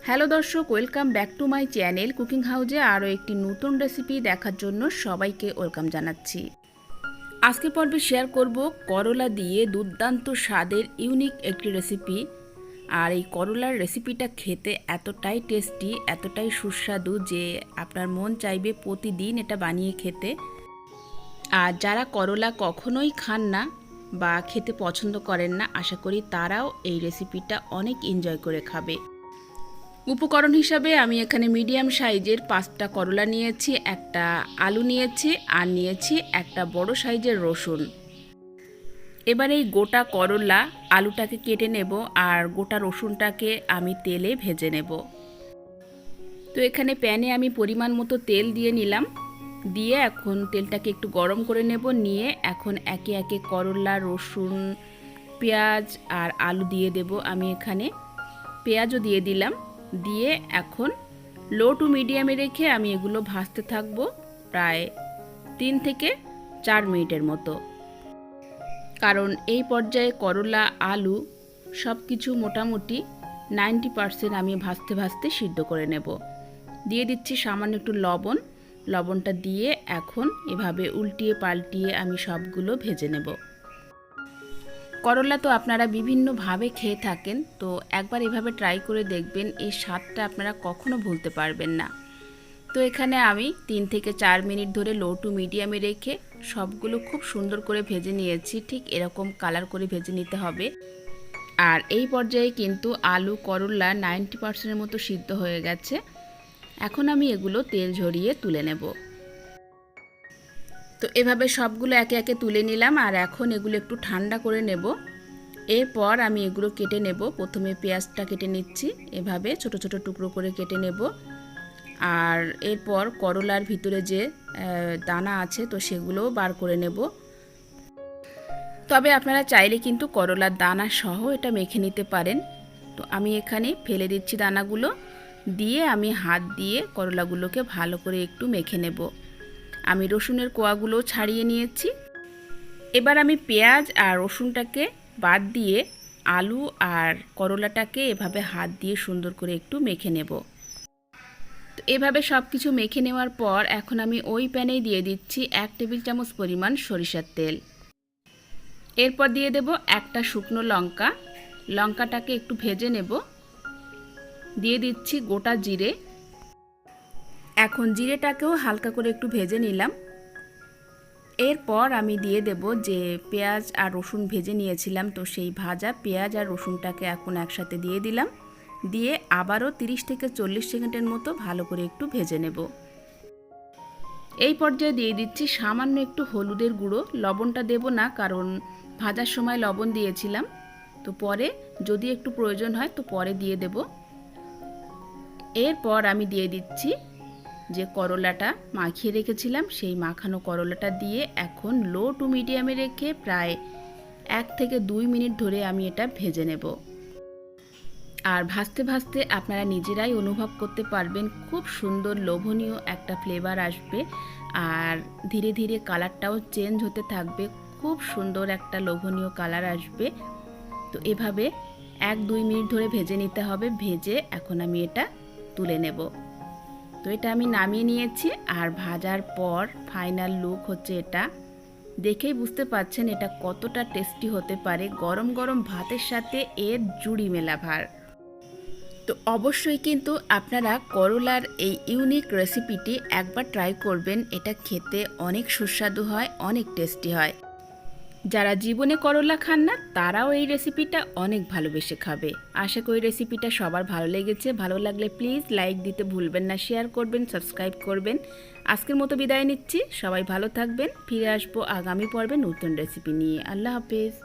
Hello দর্শক, welcome back to my channel cooking হাউজে আরও একটি নতুন রেসিপি দেখার জন্য সবাইকে ওয়েলকাম জানাচ্ছি। আজকের পর্বে শেয়ার করব করলা দিয়ে দুর্দান্ত স্বাদের ইউনিক একটি রেসিপি। আর এই করলার রেসিপিটা খেতে এতটাই টেস্টি, এতটাই সুস্বাদু যে আপনার মন চাইবে প্রতিদিন এটা বানিয়ে খেতে। আর যারা করলা কখনোই খান না বা খেতে পছন্দ করেন না, আশা করি তারাও এই রেসিপিটা অনেক এনজয় করে খাবে। উপকরণ হিসাবে আমি এখানে মিডিয়াম সাইজের 5টা করলা নিয়েছি, একটা আলু নিয়েছি আর নিয়েছি একটা বড় সাইজের রসুন। এবার এই গোটা করলা আলুটাকে কেটে নেব আর গোটা রসুনটাকে আমি তেলে ভেজে নেব। তো এখানে প্যানে আমি পরিমাণ মতো তেল দিয়ে নিলাম, দিয়ে এখন তেলটাকে একটু গরম করে নেব। নিয়ে এখন একে একে করলা, রসুন, পেঁয়াজ আর আলু দিয়ে দেব। আমি এখানে পেঁয়াজও দিয়ে দিলাম। দিয়ে এখন লো টু মিডিয়ামে রেখে আমি এগুলো ভাজতে থাকবো প্রায় 3 থেকে 4 মিনিটের মতো। কারণ এই পর্যায়ে করলা, আলু সব কিছু মোটামুটি 90% আমি ভাজতে ভাজতে সিদ্ধ করে নেব। দিয়ে দিচ্ছি সামান্য একটু লবণ। লবণটা দিয়ে এখন এভাবে উল্টিয়ে পাল্টিয়ে আমি সবগুলো ভেজে নেব। করলা তো আপনারা বিভিন্নভাবে খেয়ে থাকেন, তো একবার এভাবে ট্রাই করে দেখবেন, এই স্বাদটা আপনারা কখনো ভুলতে পারবেন না। তো এখানে আমি 3 থেকে 4 মিনিট ধরে লো টু মিডিয়ামে রেখে সবগুলো খুব সুন্দর করে ভেজে নিয়েছি। ঠিক এরকম কালার করে ভেজে নিতে হবে। আর এই পর্যায়ে কিন্তু আলু, করলা 90%-এর মতো সিদ্ধ হয়ে গেছে। এখন আমি এগুলো তেল ঝরিয়ে তুলে নেব। তো এভাবে সবগুলো একে একে তুলে নিলাম আর এখন এগুলো একটু ঠান্ডা করে নেব। এরপর আমি এগুলো কেটে নেব। প্রথমে পেঁয়াজটা কেটে নিচ্ছি, এভাবে ছোট ছোট টুকরো করে কেটে নেব। আর এরপর করলার ভিতরে যে দানা আছে তো সেগুলোও বার করে নেব। তবে আপনারা চাইলে কিন্তু করলার দানা সহ এটা মেখে নিতে পারেন। তো আমি এখানে ফেলে দিচ্ছি দানাগুলো, দিয়ে আমি হাত দিয়ে করলাগুলোকে ভালো করে একটু মেখে নেব। আমি রসুনের কোয়াগুলো ছাড়িয়ে নিয়েছি। এবার আমি পেঁয়াজ আর রসুনটাকে বাদ দিয়ে আলু আর করলাটাকে এভাবে হাত দিয়ে সুন্দর করে একটু মেখে নেব। তো এভাবে সব কিছু মেখে নেওয়ার পর এখন আমি ওই প্যানেই দিয়ে দিচ্ছি 1 টেবিল চামচ পরিমাণ সরিষার তেল। এরপর দিয়ে দেব একটা শুকনো লঙ্কা। লঙ্কাটাকে একটু ভেজে নেব। দিয়ে দিচ্ছি গোটা জিরে। এখন জিরেটাকেও হালকা করে একটু ভেজে নিলাম। এরপর আমি দিয়ে দেব যে পেঁয়াজ আর রসুন ভেজে নিয়েছিলাম, তো সেই ভাজা পেঁয়াজ আর রসুনটাকে এখন একসাথে দিয়ে দিলাম। দিয়ে আবারও 30 থেকে 40 সেকেন্ডের মতো ভালো করে একটু ভেজে নেব। এই পর্যায়ে দিয়ে দিচ্ছি সামান্য একটু হলুদের গুঁড়ো। লবণটা দেব না, কারণ ভাজার সময় লবণ দিয়েছিলাম, তো পরে যদি একটু প্রয়োজন হয় তো পরে দিয়ে দেব। এরপর আমি দিয়ে দিচ্ছি যে করলাটা মাখিয়ে রেখেছিলাম, সেই মাখানো করলাটা দিয়ে এখন লো টু মিডিয়ামে রেখে প্রায় 1 থেকে 2 মিনিট ধরে আমি এটা ভেজে নেব। আর ভাজতে ভাজতে আপনারা নিজেরাই অনুভব করতে পারবেন খুব সুন্দর লোভনীয় একটা ফ্লেভার আসবে। আর ধীরে ধীরে কালারটাও চেঞ্জ হতে থাকবে, খুব সুন্দর একটা লোভনীয় কালার আসবে। তো এভাবে 1-2 মিনিট ধরে ভেজে নিতে হবে। ভেজে এখন আমি এটা তুলে নেব। তো এটা আমি নামিয়ে নিয়েছি। আর ভাজার পর ফাইনাল লুক হচ্ছে এটা। দেখেই বুঝতে পারছেন এটা কতটা টেস্টি হতে পারে। গরম গরম ভাতের সাথে এর জুড়ি মেলা ভার। তো অবশ্যই কিন্তু আপনারা করলার এই ইউনিক রেসিপিটি একবার ট্রাই করবেন। এটা খেতে অনেক সুস্বাদু হয়, অনেক টেস্টি হয়। যারা জীবনে করলা খান না তারাও এই রেসিপিটা অনেক ভালোবেসে খাবে। আশা করি রেসিপিটা সবার ভালো লেগেছে। ভালো লাগলে প্লিজ লাইক দিতে ভুলবেন না, শেয়ার করবেন, সাবস্ক্রাইব করবেন। আজকের মতো বিদায় নিচ্ছি। সবাই ভালো থাকবেন। ফিরে আসবো আগামী পর্বে নতুন রেসিপি নিয়ে। আল্লাহ হাফেজ।